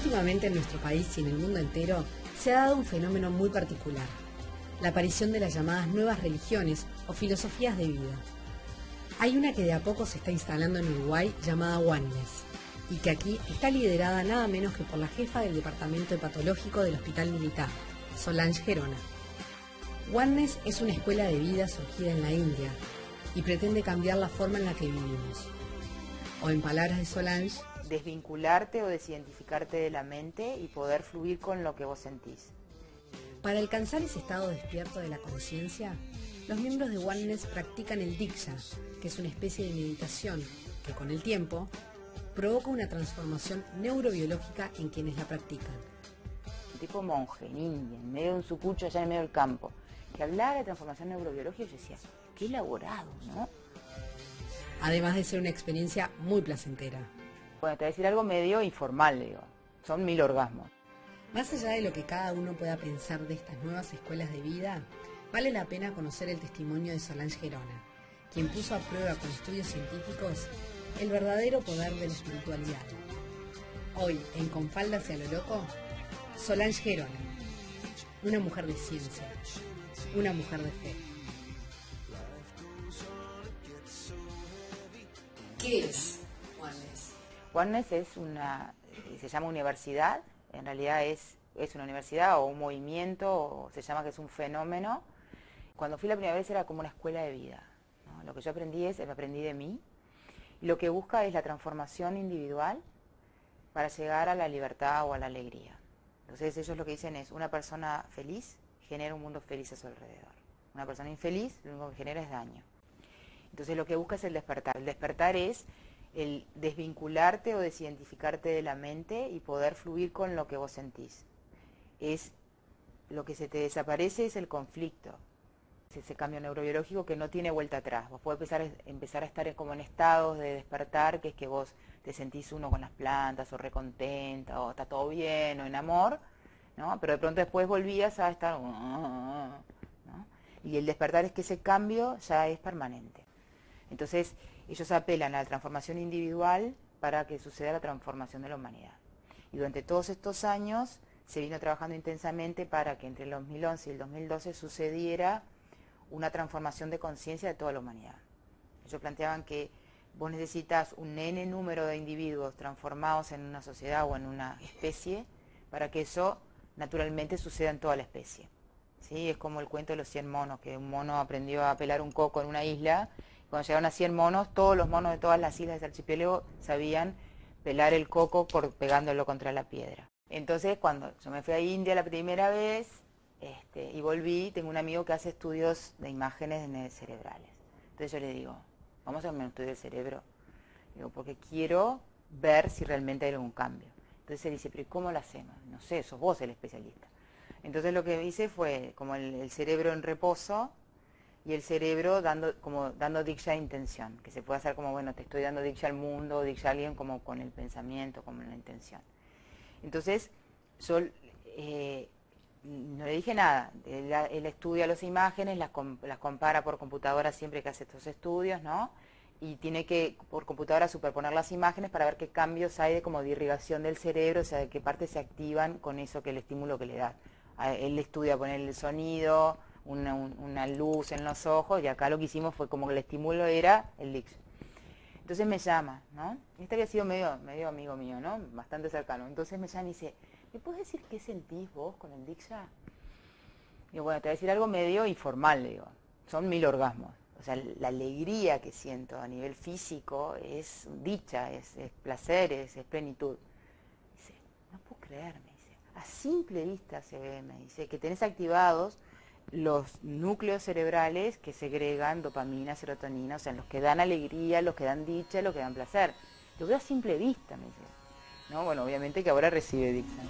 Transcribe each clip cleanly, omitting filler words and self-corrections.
Últimamente en nuestro país y en el mundo entero se ha dado un fenómeno muy particular, la aparición de las llamadas nuevas religiones o filosofías de vida. Hay una que de a poco se está instalando en Uruguay llamada Oneness, y que aquí está liderada nada menos que por la jefa del Departamento Hepatológico del Hospital Militar, Solange Gerona. Oneness es una escuela de vida surgida en la India y pretende cambiar la forma en la que vivimos. O en palabras de Solange, desvincularte o desidentificarte de la mente y poder fluir con lo que vos sentís. Para alcanzar ese estado despierto de la conciencia, los miembros de Oneness practican el Diksha, que es una especie de meditación que con el tiempo provoca una transformación neurobiológica en quienes la practican. Un tipo monje en India, en medio de un sucucho allá en medio del campo, que hablara de transformación neurobiológica, yo decía, qué elaborado, ¿no? Además de ser una experiencia muy placentera. Bueno, te voy a decir algo medio informal, digo, son 1000 orgasmos. Más allá de lo que cada uno pueda pensar de estas nuevas escuelas de vida, vale la pena conocer el testimonio de Solange Gerona, quien puso a prueba con estudios científicos el verdadero poder de la espiritualidad. Hoy, en Con Falda hacia lo loco, Solange Gerona, una mujer de ciencia, una mujer de fe. ¿Qué es Oneness? Oneness se llama universidad, en realidad es una universidad o un movimiento, o se llama que es un fenómeno. Cuando fui la primera vez era como una escuela de vida, ¿no? Lo que yo aprendí de mí. Lo que busca es la transformación individual para llegar a la libertad o a la alegría. Entonces ellos lo que dicen es, una persona feliz genera un mundo feliz a su alrededor. Una persona infeliz lo único que genera es daño. Entonces lo que busca es el despertar. El despertar es el desvincularte o desidentificarte de la mente y poder fluir con lo que vos sentís. Lo que se te desaparece es el conflicto. Ese cambio neurobiológico que no tiene vuelta atrás. Vos podés empezar a estar como en estados de despertar, que es que vos te sentís uno con las plantas, o recontenta, o está todo bien, o en amor, ¿no? Pero de pronto después volvías a estar, ¿no? Y el despertar es que ese cambio ya es permanente. Entonces, ellos apelan a la transformación individual para que suceda la transformación de la humanidad. Y durante todos estos años se vino trabajando intensamente para que entre el 2011 y el 2012 sucediera una transformación de conciencia de toda la humanidad. Ellos planteaban que vos necesitas un n número de individuos transformados en una sociedad o en una especie para que eso naturalmente suceda en toda la especie. ¿Sí? Es como el cuento de los 100 monos, que un mono aprendió a pelar un coco en una isla. Cuando llegaron a 100 monos, todos los monos de todas las islas del archipiélago sabían pelar el coco pegándolo contra la piedra. Entonces, cuando yo me fui a India la primera vez y volví, tengo un amigo que hace estudios de imágenes cerebrales. Entonces yo le digo, vamos a hacer un estudio del cerebro. Digo, porque quiero ver si realmente hay algún cambio. Entonces él dice, pero ¿y cómo lo hacemos? No sé, sos vos el especialista. Entonces lo que hice fue como el cerebro en reposo y el cerebro dando diksha de intención, que se puede hacer como, bueno, te estoy dando diksha al mundo, diksha a alguien como con el pensamiento, como la intención. Entonces yo no le dije nada, él estudia las imágenes, las compara por computadora siempre que hace estos estudios, ¿no? Y tiene que por computadora superponer las imágenes para ver qué cambios hay de irrigación del cerebro, o sea, de qué partes se activan con eso que el estímulo que le da. Él estudia poner el sonido, una luz en los ojos, y acá lo que hicimos fue como que el estímulo era el diksha. Entonces me llama, ¿no? Este había sido medio amigo mío, ¿no? Bastante cercano. Entonces me llama y dice, ¿me puedes decir qué sentís vos con el diksha? Digo, bueno, te voy a decir algo medio informal, le digo. Son 1000 orgasmos. O sea, la alegría que siento a nivel físico es dicha, es placer, es plenitud. Dice, no puedo creer, me dice. A simple vista se ve, me dice, que tenés activados los núcleos cerebrales que segregan dopamina, serotonina, o sea, los que dan alegría, los que dan dicha, los que dan placer. Lo veo a simple vista, me dice. No, bueno, obviamente que ahora recibe diksha.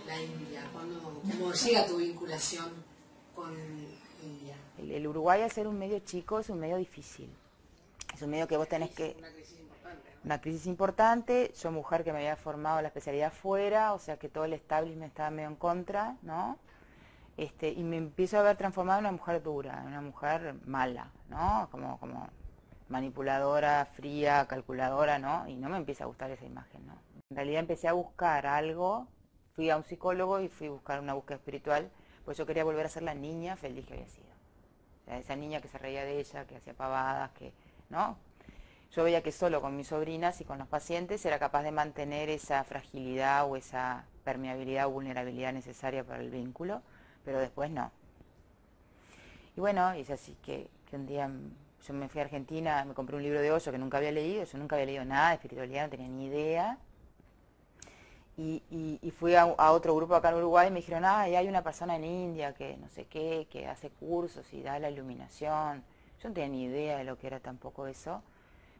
la India? ¿Cómo llega tu vinculación con India? El Uruguay, al ser un medio chico, es un medio difícil. Es un medio que vos tenés que... Una crisis importante, ¿no? Una crisis importante. Yo, mujer que me había formado la especialidad fuera, o sea que todo el establishment estaba medio en contra, ¿no? Y me empiezo a ver transformada en una mujer dura, en una mujer mala, ¿no? Como manipuladora, fría, calculadora, ¿no? Y no me empieza a gustar esa imagen, ¿no? En realidad empecé a buscar algo, fui a un psicólogo y fui a buscar una búsqueda espiritual, pues yo quería volver a ser la niña feliz que había sido. O sea, esa niña que se reía de ella, que hacía pavadas, que, ¿no? Yo veía que solo con mis sobrinas y con los pacientes era capaz de mantener esa fragilidad o esa permeabilidad o vulnerabilidad necesaria para el vínculo, pero después no. Y bueno, es así que un día yo me fui a Argentina, me compré un libro de Osho que nunca había leído, yo nunca había leído nada de espiritualidad, no tenía ni idea. Y fui a otro grupo acá en Uruguay y me dijeron, hay una persona en India que no sé qué, que hace cursos y da la iluminación. Yo no tenía ni idea de lo que era tampoco eso,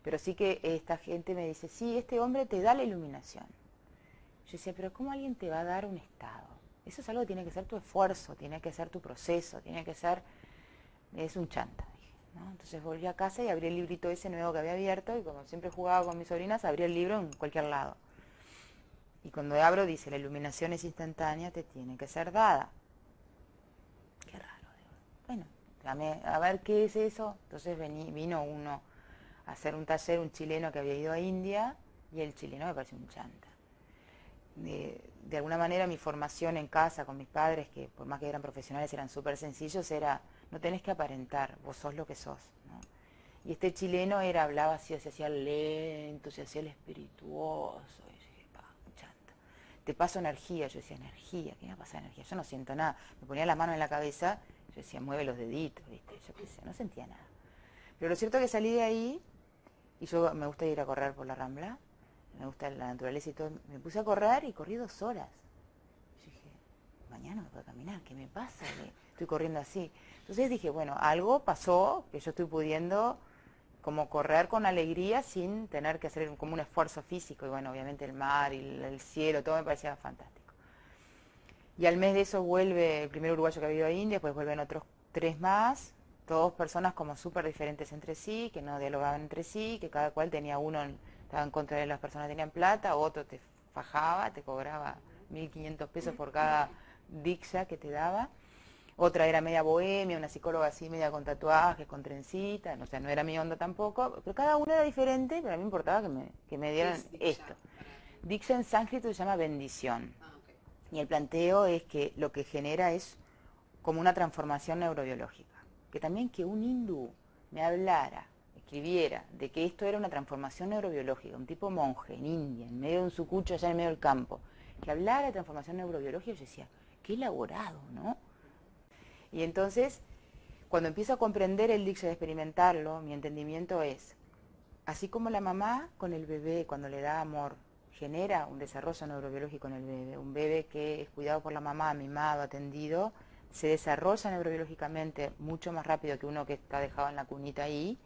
pero sí que esta gente me dice, sí, este hombre te da la iluminación. Yo decía, pero ¿cómo alguien te va a dar un estado? Eso es algo que tiene que ser tu esfuerzo, tiene que ser tu proceso, tiene que ser... Es un chanta, dije, ¿no? Entonces volví a casa y abrí el librito ese nuevo que había abierto y como siempre jugaba con mis sobrinas, abrí el libro en cualquier lado. Y cuando abro dice, la iluminación es instantánea, te tiene que ser dada. Qué raro, digo. Bueno, a ver qué es eso. Entonces vino uno a hacer un taller, un chileno que había ido a India, y el chileno me pareció un chanta. De alguna manera mi formación en casa con mis padres, que por más que eran profesionales eran súper sencillos, era, no tenés que aparentar, vos sos lo que sos, ¿no? Y este chileno hablaba así, se hacía lento, se hacía el espirituoso, y yo dije, chanta. Te paso energía, yo decía, energía, ¿qué me va a pasar energía? Yo no siento nada. Me ponía las manos en la cabeza, yo decía, mueve los deditos, ¿viste? Yo qué sé, no sentía nada. Pero lo cierto es que salí de ahí, y yo me gusta ir a correr por la Rambla, me gusta la naturaleza y todo, me puse a correr y corrí 2 horas. Yo dije, mañana no puedo caminar, ¿qué me pasa? Estoy corriendo así. Entonces dije, bueno, algo pasó que yo estoy pudiendo como correr con alegría sin tener que hacer como un esfuerzo físico. Y bueno, obviamente el mar y el cielo, todo me parecía fantástico. Y al mes de eso vuelve el primer uruguayo que ha ido a India, después vuelven otros 3 más, todas personas como súper diferentes entre sí, que no dialogaban entre sí, que cada cual tenía uno, estaba en contra de las personas que tenían plata, otro te fajaba, te cobraba 1.500 pesos por cada diksha que te daba. Otra era media bohemia, una psicóloga así media con tatuajes, con trencita, o sea, no era mi onda tampoco, pero cada una era diferente, pero a mí me importaba que me dieran esto. Diksha en sánscrito se llama bendición. Y el planteo es que lo que genera es como una transformación neurobiológica. Que también que un hindú me hablara, escribiera, de que esto era una transformación neurobiológica, un tipo monje en India, en medio de un sucucho allá en medio del campo, que hablara de transformación neurobiológica, yo decía, qué elaborado, ¿no? Y entonces, cuando empiezo a comprender el diksha, de experimentarlo, mi entendimiento es, así como la mamá con el bebé, cuando le da amor, genera un desarrollo neurobiológico en el bebé, un bebé que es cuidado por la mamá, mimado, atendido, se desarrolla neurobiológicamente mucho más rápido que uno que está dejado en la cunita ahí.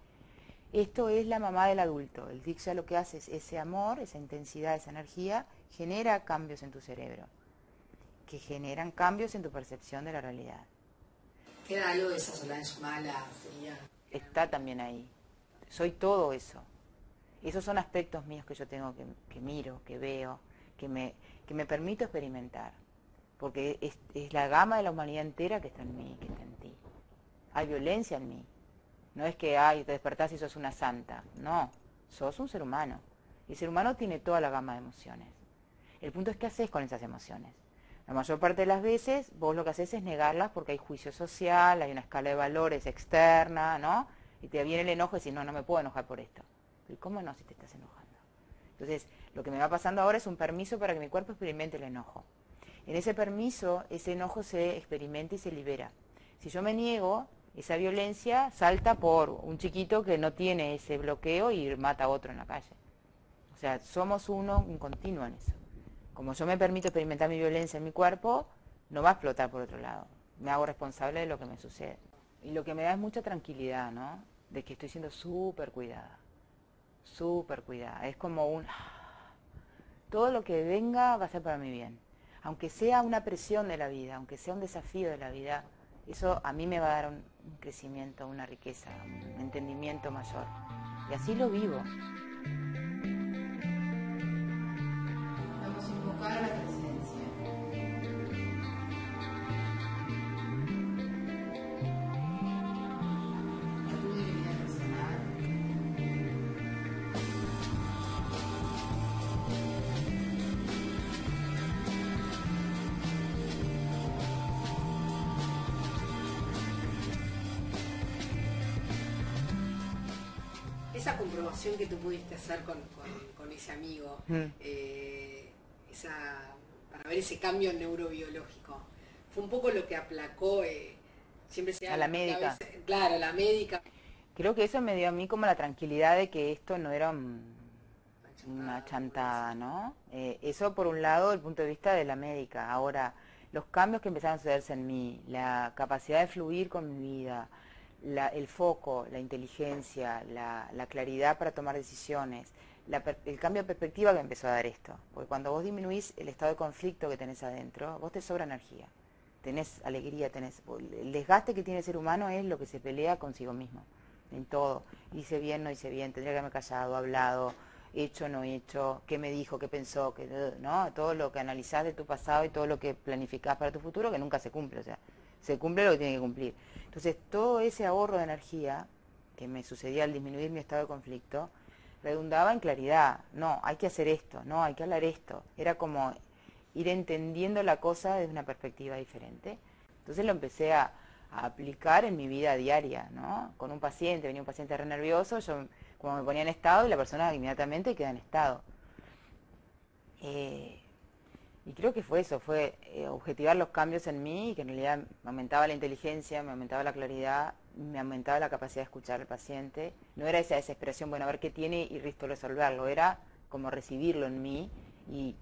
Esto es la mamá del adulto. El diksha lo que hace es ese amor, esa intensidad, esa energía, genera cambios en tu cerebro, que generan cambios en tu percepción de la realidad. ¿Queda algo de esa Solange mala, fría? Está también ahí. Soy todo eso. Esos son aspectos míos que yo tengo que miro, que veo, que me permito experimentar. Porque es la gama de la humanidad entera que está en mí, que está en ti. Hay violencia en mí. No es que te despertás y sos una santa. No, sos un ser humano. Y el ser humano tiene toda la gama de emociones. El punto es qué haces con esas emociones. La mayor parte de las veces vos lo que haces es negarlas porque hay juicio social, hay una escala de valores externa, ¿no? Y te viene el enojo y decís, no, no me puedo enojar por esto. ¿Y cómo no si te estás enojando? Entonces, lo que me va pasando ahora es un permiso para que mi cuerpo experimente el enojo. En ese permiso, ese enojo se experimenta y se libera. Si yo me niego, esa violencia salta por un chiquito que no tiene ese bloqueo y mata a otro en la calle. O sea, somos un continuo en eso. Como yo me permito experimentar mi violencia en mi cuerpo, no va a explotar por otro lado. Me hago responsable de lo que me sucede. Y lo que me da es mucha tranquilidad, ¿no? De que estoy siendo súper cuidada. Súper cuidada. Es como todo lo que venga va a ser para mi bien. aunque sea una presión de la vida, aunque sea un desafío de la vida, eso a mí me va a dar un crecimiento, una riqueza, un entendimiento mayor. Y así lo vivo. Vamos a invocar a la presencia. A tu divinidad personal. Esa comprobación que tú pudiste hacer con ese amigo, para ver ese cambio neurobiológico, fue un poco lo que aplacó, siempre se a la médica. Claro, la médica. Creo que eso me dio a mí como la tranquilidad de que esto no era una chantada, ¿no? Eso por un lado, desde el punto de vista de la médica. Ahora, los cambios que empezaron a sucederse en mí, la capacidad de fluir con mi vida, el foco, la inteligencia, la claridad para tomar decisiones, el cambio de perspectiva que empezó a dar esto. Porque cuando vos disminuís el estado de conflicto que tenés adentro, vos te sobra energía, tenés alegría, el desgaste que tiene el ser humano es lo que se pelea consigo mismo, en todo. Hice bien, no hice bien, tendría que haberme callado, hablado, hecho, no hecho, qué me dijo, qué pensó, ¿no? Todo lo que analizás de tu pasado y todo lo que planificás para tu futuro, que nunca se cumple, o sea, se cumple lo que tiene que cumplir. Entonces, todo ese ahorro de energía que me sucedía al disminuir mi estado de conflicto, redundaba en claridad. No, hay que hacer esto, no, hay que hablar esto. Era como ir entendiendo la cosa desde una perspectiva diferente. Entonces lo empecé a aplicar en mi vida diaria, ¿no? Con un paciente, venía un paciente re nervioso, yo como me ponía en estado y la persona inmediatamente queda en estado. Y creo que fue eso, fue objetivar los cambios en mí y que en realidad me aumentaba la inteligencia, me aumentaba la claridad, me aumentaba la capacidad de escuchar al paciente. No era esa desesperación, bueno, a ver qué tiene y listo resolverlo, era como recibirlo en mí y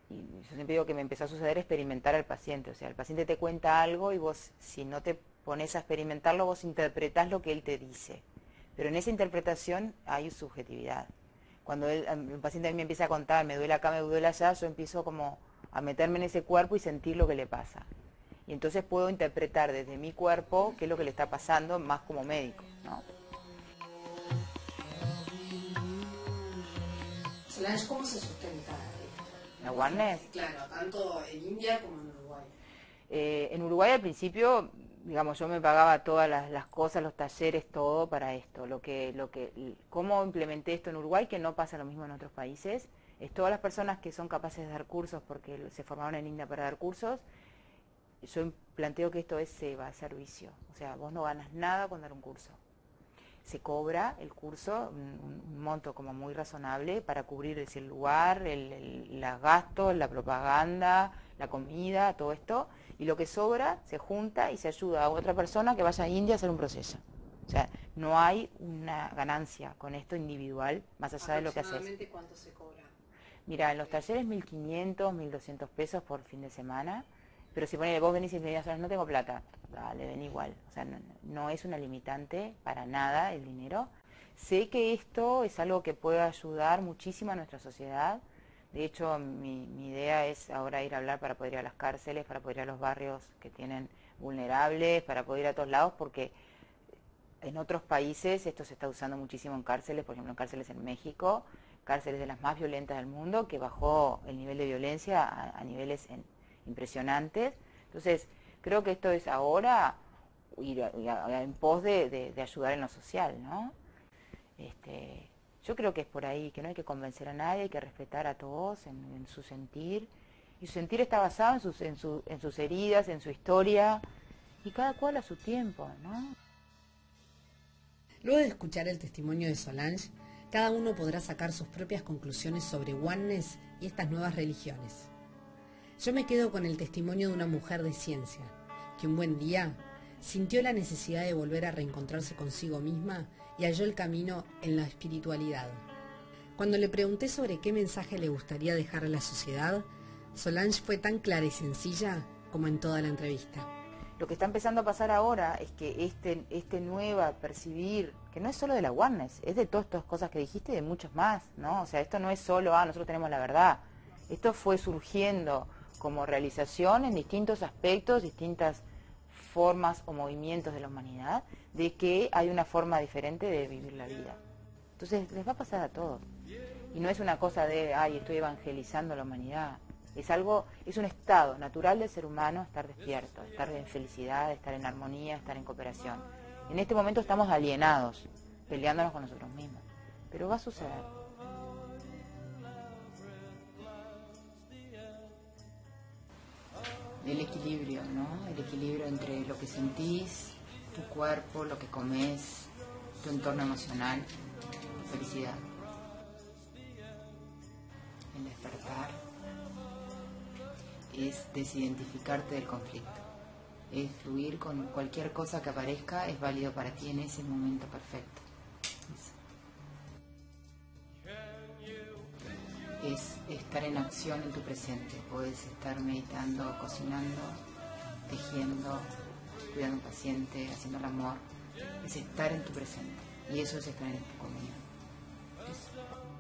yo siempre digo que me empezó a suceder experimentar al paciente, o sea, el paciente te cuenta algo y vos, si no te pones a experimentarlo, vos interpretás lo que él te dice, pero en esa interpretación hay subjetividad. Cuando el paciente a mí me empieza a contar, me duele acá, me duele allá, yo empiezo como a meterme en ese cuerpo y sentir lo que le pasa. Y entonces puedo interpretar desde mi cuerpo qué es lo que le está pasando, más como médico, ¿no? Solange, ¿cómo se sustenta ¿La Oneness? Claro, tanto en India como en Uruguay. En Uruguay al principio, digamos, yo me pagaba todas las cosas, los talleres, todo para esto. Cómo implementé esto en Uruguay, que no pasa lo mismo en otros países, es todas las personas que son capaces de dar cursos, porque se formaron en India para dar cursos, yo planteo que esto es SEBA, servicio. O sea, vos no ganas nada con dar un curso. Se cobra el curso, un monto como muy razonable para cubrir el lugar, los gastos, la propaganda, la comida, todo esto, y lo que sobra se junta y se ayuda a otra persona que vaya a India a hacer un proceso. O sea, no hay una ganancia con esto individual, más allá de lo que haces. ¿Aproximadamente cuánto se cobra? Mira, en los talleres 1.500, 1.200 pesos por fin de semana, pero si vos venís y me dices, no tengo plata, dale, ven igual. O sea, no es una limitante para nada el dinero. Sé que esto es algo que puede ayudar muchísimo a nuestra sociedad. De hecho, mi idea es ahora ir a hablar para poder ir a las cárceles, para poder ir a los barrios que tienen vulnerables, para poder ir a todos lados, porque en otros países esto se está usando muchísimo en cárceles, por ejemplo en cárceles en México, cárceles de las más violentas del mundo, que bajó el nivel de violencia a niveles impresionantes. Entonces, creo que esto es ahora ir en pos de ayudar en lo social, ¿no? Yo creo que es por ahí, que no hay que convencer a nadie, hay que respetar a todos en su sentir. Y su sentir está basado en sus heridas, en su historia, y cada cual a su tiempo, ¿no? Luego de escuchar el testimonio de Solange, cada uno podrá sacar sus propias conclusiones sobre Oneness y estas nuevas religiones. Yo me quedo con el testimonio de una mujer de ciencia, que un buen día sintió la necesidad de volver a reencontrarse consigo misma y halló el camino en la espiritualidad. Cuando le pregunté sobre qué mensaje le gustaría dejar a la sociedad, Solange fue tan clara y sencilla como en toda la entrevista. Lo que está empezando a pasar ahora es que este nueva percibir, que no es solo de la Oneness, es de todas estas cosas que dijiste y de muchos más, ¿no? O sea, esto no es solo, nosotros tenemos la verdad. Esto fue surgiendo como realización en distintos aspectos, distintas formas o movimientos de la humanidad, de que hay una forma diferente de vivir la vida. Entonces les va a pasar a todos. Y no es una cosa de, ay, estoy evangelizando a la humanidad. Es algo, es un estado natural del ser humano estar despierto, estar en felicidad, estar en armonía, estar en cooperación. En este momento estamos alienados, peleándonos con nosotros mismos. Pero va a suceder. El equilibrio, ¿no? El equilibrio entre lo que sentís, tu cuerpo, lo que comes, tu entorno emocional, tu felicidad. El despertar es desidentificarte del conflicto. Es fluir con cualquier cosa que aparezca, es válido para ti en ese momento perfecto. Es estar en acción en tu presente. Puedes estar meditando, cocinando, tejiendo, cuidando a un paciente, haciendo el amor. Es estar en tu presente. Y eso es estar en tu comunión. Eso.